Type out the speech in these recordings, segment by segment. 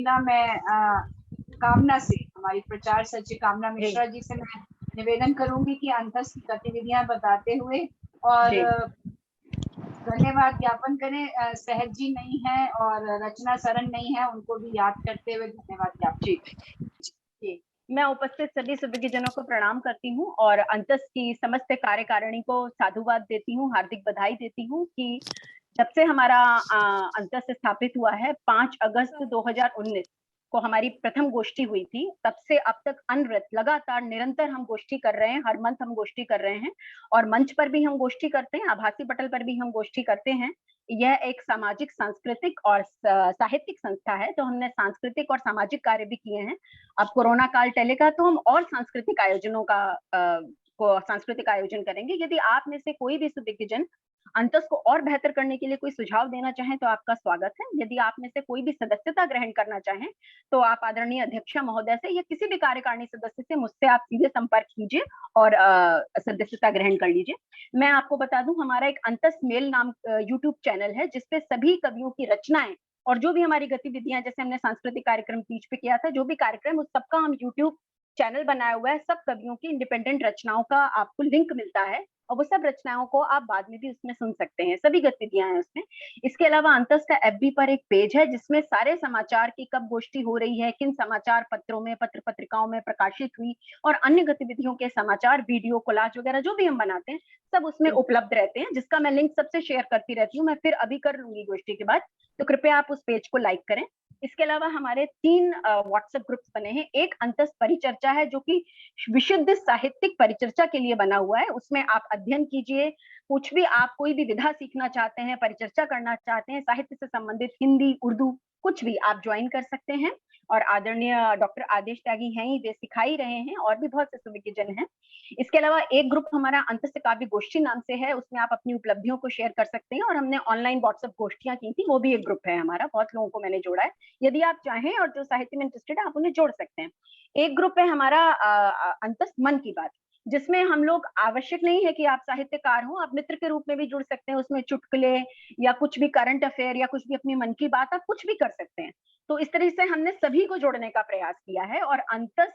ना मैं कामना से, हमारी प्रचार सचिव कामना मिश्रा जी से मैं निवेदन करूंगी कि अंतस की गतिविधियां बताते हुए और धन्यवाद ज्ञापन करें। सहज जी नहीं है और रचना सरन नहीं है, उनको भी याद करते हुए धन्यवाद ज्ञापन। जी, मैं उपस्थित सभी सुविज्ञजनों को प्रणाम करती हूँ और अंतस की समस्त कार्यकारिणी को साधुवाद देती हूँ, हार्दिक बधाई देती हूँ कि जब से हमारा अंतस स्थापित हुआ है 5 अगस्त 2019 को हमारी प्रथम गोष्ठी हुई थी, तब से अब तक अनवरत लगातार निरंतर हम गोष्ठी कर रहे हैं। हर मंथ हम गोष्ठी कर रहे हैं और मंच पर भी हम गोष्ठी करते हैं, आभासी पटल पर भी हम गोष्ठी करते हैं। यह एक सामाजिक, सांस्कृतिक और साहित्यिक संस्था है, तो हमने सांस्कृतिक और सामाजिक कार्य भी किए हैं। अब कोरोना काल टलेगा तो हम और सांस्कृतिक आयोजनों को सांस्कृतिक आयोजन करेंगे। यदि आप में से कोई भी सुविज्ञजन अंतस को और बेहतर करने के लिए कोई सुझाव देना चाहें तो आपका स्वागत है। यदि आप में से कोई भी सदस्यता ग्रहण करना चाहें तो आप आदरणीय अध्यक्षा महोदय से या किसी भी कार्यकारिणी सदस्य से मुझसे आप सीधे संपर्क कीजिए और सदस्यता ग्रहण कर लीजिए। मैं आपको बता दूं, हमारा एक अंतस मेल नाम यूट्यूब चैनल है जिसपे सभी कवियों की रचनाएं और जो भी हमारी गतिविधियां, जैसे हमने सांस्कृतिक कार्यक्रम तीज पे किया था, जो भी कार्यक्रम उस सबका हम यूट्यूब चैनल बनाया हुआ है। सब कवियों की इंडिपेंडेंट रचनाओं का आपको लिंक मिलता है और वो सब रचनाओं को आप बाद में भी उसमें सुन सकते हैं। सभी गतिविधियां हैं उसमें। इसके अलावा अंतस का एफबी पर एक पेज है जिसमें सारे समाचार की कब गोष्ठी हो रही है, किन समाचार पत्रों में, पत्र पत्रिकाओं में प्रकाशित हुई और अन्य गतिविधियों के समाचार, वीडियो, कोलाज वगैरह जो भी हम बनाते हैं सब उसमें उपलब्ध रहते हैं, जिसका मैं लिंक सबसे शेयर करती रहती हूँ। मैं फिर अभी कर लूंगी गोष्ठी के बाद, तो कृपया आप उस पेज को लाइक करें। इसके अलावा हमारे 3 व्हाट्सएप ग्रुप्स बने हैं। एक अंतस परिचर्चा है जो कि विशुद्ध साहित्यिक परिचर्चा के लिए बना हुआ है। उसमें आप अध्ययन कीजिए, कुछ भी आप कोई भी विधा सीखना चाहते हैं, परिचर्चा करना चाहते हैं, साहित्य से संबंधित हिंदी, उर्दू कुछ भी आप ज्वाइन कर सकते हैं। और आदरणीय डॉक्टर आदेश त्यागी हैं ही, वे सिखा ही रहे हैं और भी बहुत से सुविज्ञजन हैं। इसके अलावा एक ग्रुप हमारा अंतस काव्य गोष्ठी नाम से है, उसमें आप अपनी उपलब्धियों को शेयर कर सकते हैं और हमने ऑनलाइन व्हाट्सएप गोष्ठियां की थी, वो भी एक ग्रुप है हमारा। बहुत लोगों को मैंने जोड़ा है। यदि आप चाहें और जो साहित्य में इंटरेस्टेड है आप उन्हें जोड़ सकते हैं। एक ग्रुप है हमारा अंतस मन की बात, जिसमें हम लोग, आवश्यक नहीं है कि आप साहित्यकार हो, आप मित्र के रूप में भी जुड़ सकते हैं। उसमें चुटकुले या कुछ भी करंट अफेयर या कुछ भी अपनी मन की बात आप कुछ भी कर सकते हैं। तो इस तरह से हमने सभी को जोड़ने का प्रयास किया है और अंतस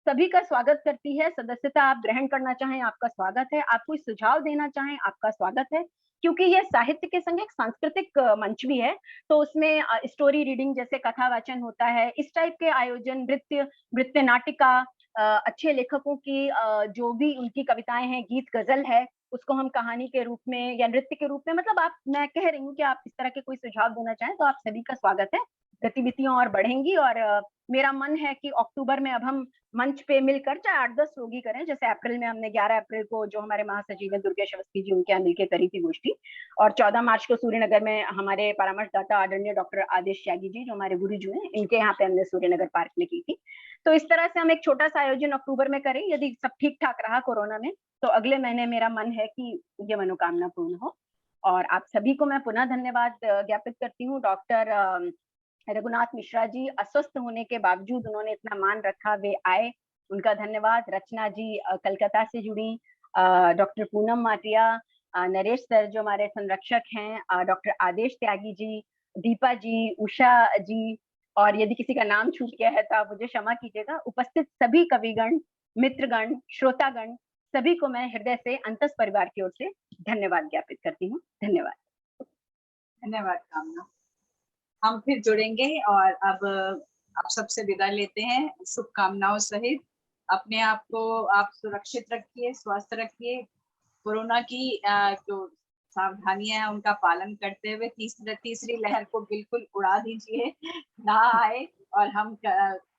सभी का स्वागत करती है। सदस्यता आप ग्रहण करना चाहें आपका स्वागत है, आप कोई सुझाव देना चाहें आपका स्वागत है, क्योंकि यह साहित्य के संग एक सांस्कृतिक मंच भी है। तो उसमें स्टोरी रीडिंग जैसे कथा वाचन होता है, इस टाइप के आयोजन, नृत्य, नृत्य नाटिका, अच्छे लेखकों की जो भी उनकी कविताएं हैं, गीत गजल है, उसको हम कहानी के रूप में या नृत्य के रूप में, मतलब आप, मैं कह रही हूँ कि आप इस तरह के कोई सुझाव देना चाहें तो आप सभी का स्वागत है। गतिविधियां और बढ़ेंगी और मेरा मन है कि अक्टूबर में अब हम मंच पे मिलकर चाहे 8-10 लोग ही करें। जैसे अप्रैल में हमने 11 अप्रैल को जो हमारे महासचिव हैं दुर्गेश अवस्थी जी, उनके यहाँ मिलकर करी थी गोष्ठी, और 14 मार्च को सूर्यनगर में हमारे परामर्शदाता आदरणीय डॉक्टर आदेश त्यागी जी, जो हमारे गुरुजी हैं, इनके यहाँ पे हमने सूर्यनगर पार्क में की थी। तो इस तरह से हम एक छोटा सा आयोजन अक्टूबर में करें, यदि सब ठीक ठाक रहा कोरोना में, तो अगले महीने मेरा मन है कि ये मनोकामना पूर्ण हो। और आप सभी को मैं पुनः धन्यवाद ज्ञापित करती हूँ। डॉक्टर रघुनाथ मिश्रा जी अस्वस्थ होने के बावजूद उन्होंने इतना मान रखा, वे आए, उनका धन्यवाद। रचना जी कलकत्ता से जुड़ी, डॉक्टर पूनम माटिया, नरेश सर जो हमारे संरक्षक हैं, डॉक्टर आदेश त्यागी जी, दीपा जी, उषा जी, और यदि किसी का नाम छूट गया है तो आप मुझे क्षमा कीजिएगा। उपस्थित सभी कविगण, मित्रगण, श्रोतागण, सभी को मैं हृदय से अंतस परिवार की ओर से धन्यवाद ज्ञापित करती हूँ। धन्यवाद। धन्यवाद कामना। हम फिर जुड़ेंगे और अब आप सबसे विदा लेते हैं शुभकामनाओं सहित। अपने आप को आप सुरक्षित रखिए, स्वस्थ रखिए, कोरोना की जो सावधानियां हैं उनका पालन करते हुए तीसरी लहर को बिल्कुल उड़ा दीजिए, ना आए और हम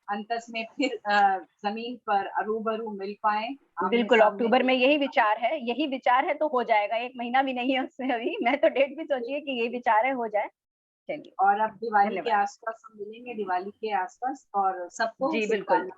अंतस में फिर जमीन पर रूबरू मिल पाए। बिल्कुल, अक्टूबर में यही विचार है तो हो जाएगा। 1 महीना भी नहीं है उससे अभी, मैं तो डेट भी सोची है कि यही विचार है, हो जाए। चलिए, और अब दिवाली के आसपास हम मिलेंगे, दिवाली के आसपास, और सबको जी बिल्कुल।